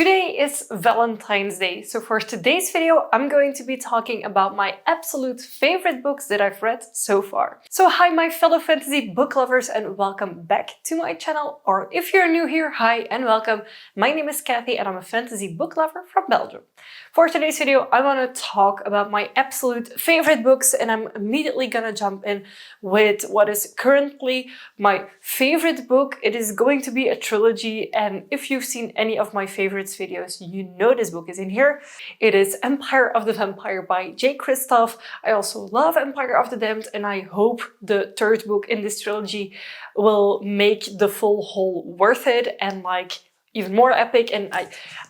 Today is Valentine's Day, so for today's video I'm going to be talking about my absolute favorite books that I've read so far. So hi my fellow fantasy book lovers and welcome back to my channel, or if you're new here, hi and welcome. My name is Kathy and I'm a fantasy book lover from Belgium. For today's video I want to talk about my absolute favorite books, and I'm immediately gonna jump in with what is currently my favorite book. It is going to be a trilogy, and if you've seen any of my favorites videos, you know this book is in here. It is Empire of the Vampire by Kristoff. I also love Empire of the Damned, and I hope the third book in this trilogy will make the full haul worth it and even more epic, and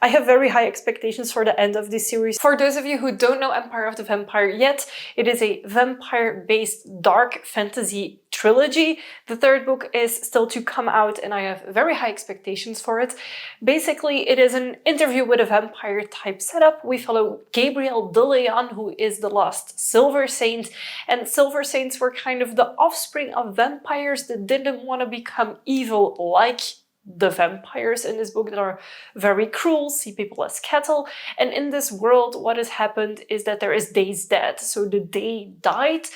I have very high expectations for the end of this series. For those of you who don't know Empire of the Vampire yet, it is a vampire-based dark fantasy trilogy. The third book is still to come out and I have very high expectations for it. Basically, it is an interview with a vampire type setup. We follow Gabriel de Leon, who is the lost Silver Saint, and Silver Saints were kind of the offspring of vampires that didn't want to become evil like the vampires in this book that are very cruel, see people as cattle. And in this world, what has happened is that there is days dead. So the day died.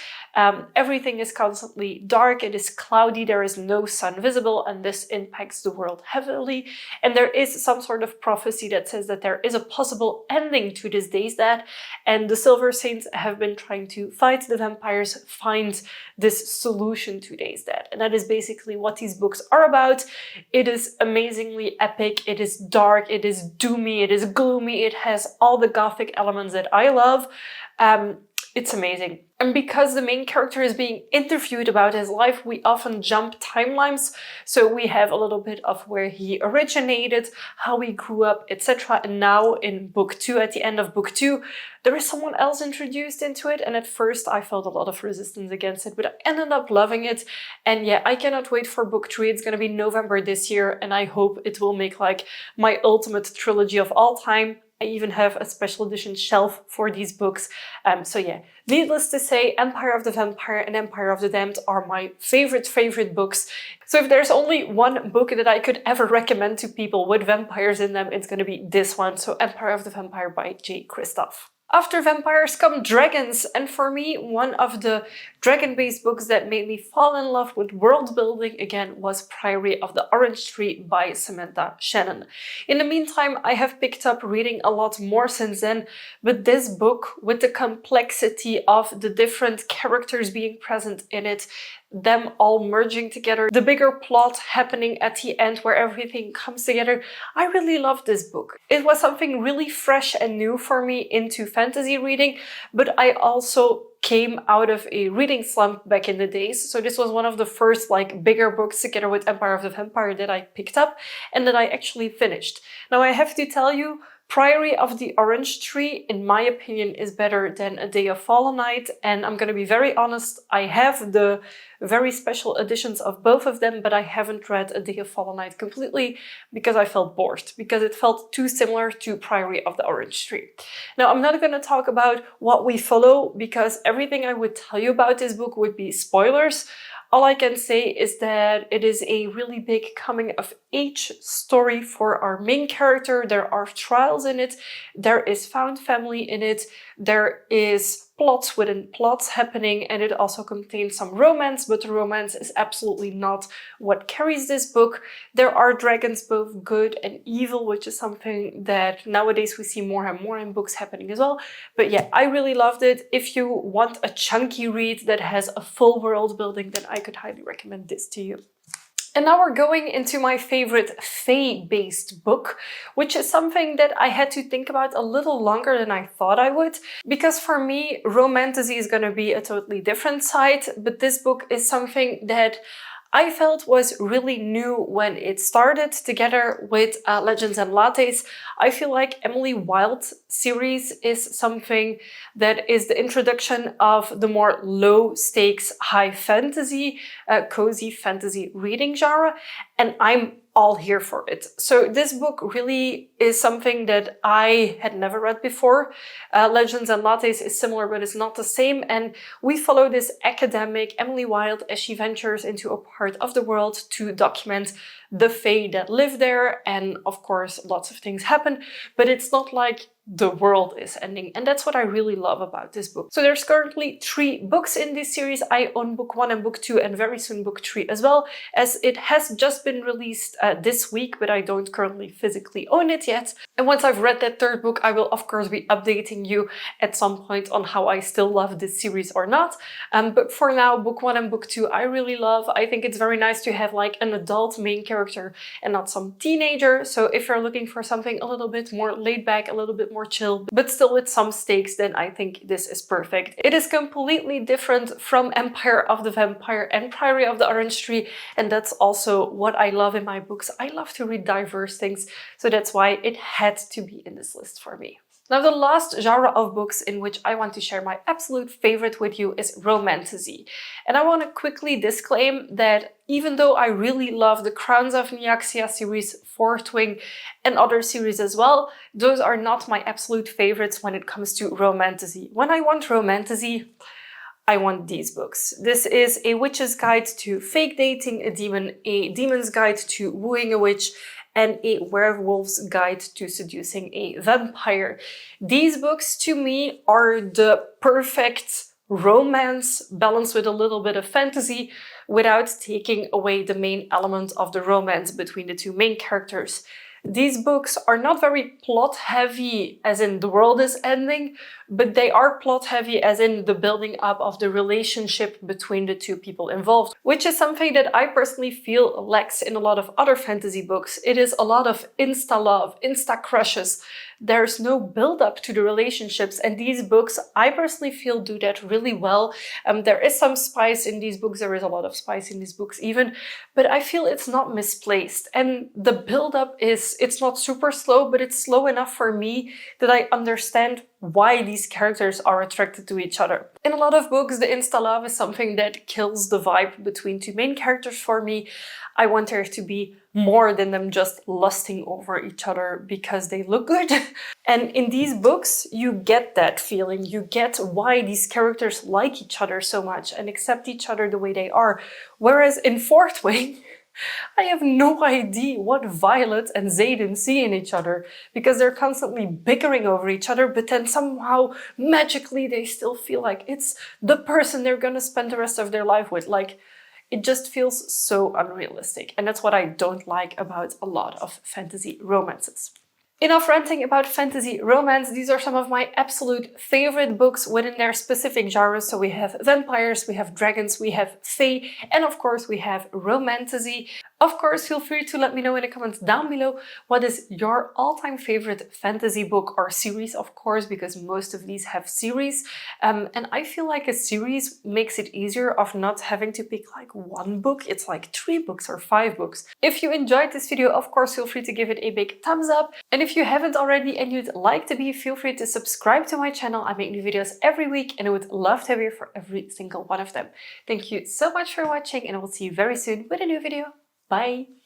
Everything is constantly dark. It is cloudy. There is no sun visible, and this impacts the world heavily. And there is some sort of prophecy that says that there is a possible ending to this days dead. And the Silver Saints have been trying to fight the vampires, find this solution to days dead. And that is basically what these books are about. It is amazingly epic, it is dark, it is doomy, it is gloomy, it has all the gothic elements that I love. It's amazing. And because the main character is being interviewed about his life, we often jump timelines. So we have a little bit of where he originated, how he grew up, etc. And now in book 2, at the end of book 2, there is someone else introduced into it. And at first I felt a lot of resistance against it, but I ended up loving it. And yeah, I cannot wait for book 3. It's gonna be November this year, and I hope it will make my ultimate trilogy of all time. I even have a special edition shelf for these books. So yeah, needless to say, Empire of the Vampire and Empire of the Damned are my favorite books. So if there's only one book that I could ever recommend to people with vampires in them, it's gonna be this one. So Empire of the Vampire by Kristoff. After vampires come dragons, and for me, one of the dragon-based books that made me fall in love with world building again was Priory of the Orange Tree by Samantha Shannon. In the meantime, I have picked up reading a lot more since then, but this book, with the complexity of the different characters being present in it, them all merging together, the bigger plot happening at the end where everything comes together, I really loved this book. It was something really fresh and new for me into fantasy reading, but I also came out of a reading slump back in the days. So this was one of the first bigger books together with Empire of the Vampire that I picked up and that I actually finished. Now I have to tell you, Priory of the Orange Tree, in my opinion, is better than A Day of Fallen Night, and I'm gonna be very honest, I have the very special editions of both of them, but I haven't read A Day of Fallen Night completely because I felt bored, because it felt too similar to Priory of the Orange Tree. Now, I'm not gonna talk about what we follow, because everything I would tell you about this book would be spoilers. All I can say is that it is a really big coming-of-age story for our main character. There are trials in it, there is found family in it, there is plots within plots happening, and it also contains some romance, but the romance is absolutely not what carries this book. There are dragons, both good and evil, which is something that nowadays we see more and more in books happening as well. But yeah, I really loved it. If you want a chunky read that has a full world building, then I could highly recommend this to you. And now we're going into my favorite Fae-based book, which is something that I had to think about a little longer than I thought I would. Because for me, Romantasy is going to be a totally different side, but this book is something that I felt was really new when it started together with Legends and Lattes. I feel like Emily Wilde series is something that is the introduction of the more low stakes, high fantasy, cozy fantasy reading genre. And I'm all here for it. So this book really is something that I had never read before. Legends and Lattes is similar, but it's not the same. And we follow this academic, Emily Wilde, as she ventures into a part of the world to document the Fae that live there. And of course, lots of things happen, but it's not like the world is ending. And that's what I really love about this book. So there's currently 3 books in this series. I own book 1 and book 2 and very soon book 3 as well, as it has just been released this week, but I don't currently physically own it yet. And once I've read that 3rd book, I will of course be updating you at some point on how I still love this series or not. But for now, book 1 and book 2 I really love. I think it's very nice to have like an adult main character and not some teenager. So if you're looking for something a little bit more laid back, a little bit more chill, but still with some stakes, then I think this is perfect. It is completely different from Empire of the Vampire and Priory of the Orange Tree, and that's also what I love in my books. I love to read diverse things, so that's why it had to be in this list for me. Now, the last genre of books in which I want to share my absolute favorite with you is Romantasy. And I want to quickly disclaim that even though I really love the Crowns of Nyaxia series, Fourth Wing, and other series as well, those are not my absolute favorites when it comes to Romantasy. When I want Romantasy, I want these books. This is A Witch's Guide to Fake Dating a Demon, A Demon's Guide to Wooing a Witch, and A Werewolf's Guide to Seducing a Vampire. These books, to me, are the perfect romance balanced with a little bit of fantasy without taking away the main element of the romance between the 2 main characters. These books are not very plot heavy as in the world is ending, but they are plot heavy as in the building up of the relationship between the 2 people involved, which is something that I personally feel lacks in a lot of other fantasy books. It is a lot of insta-love, insta-crushes. There's no build-up to the relationships, and these books, I personally feel, do that really well. There is some spice in these books, there is a lot of spice in these books even, but I feel it's not misplaced. And the build-up it's not super slow, but it's slow enough for me that I understand why these characters are attracted to each other. In a lot of books, the insta-love is something that kills the vibe between 2 main characters for me. I want there to be more than them just lusting over each other because they look good. And in these books, you get that feeling. You get why these characters like each other so much and accept each other the way they are. Whereas in Fourth Wing, I have no idea what Violet and Xaden see in each other, because they're constantly bickering over each other, but then somehow magically they still feel like it's the person they're gonna spend the rest of their life with. Like, it just feels so unrealistic, and that's what I don't like about a lot of fantasy romances. Enough ranting about fantasy romance. These are some of my absolute favorite books within their specific genres. So we have vampires, we have dragons, we have fae, and of course we have romantasy. Of course, feel free to let me know in the comments down below what is your all-time favorite fantasy book or series, of course, because most of these have series. And I feel like a series makes it easier of not having to pick like one book. It's like 3 books or 5 books. If you enjoyed this video, of course, feel free to give it a big thumbs up. And if you haven't already and you'd like to be, feel free to subscribe to my channel. I make new videos every week and I would love to have you for every single one of them. Thank you so much for watching, and I will see you very soon with a new video. Bye!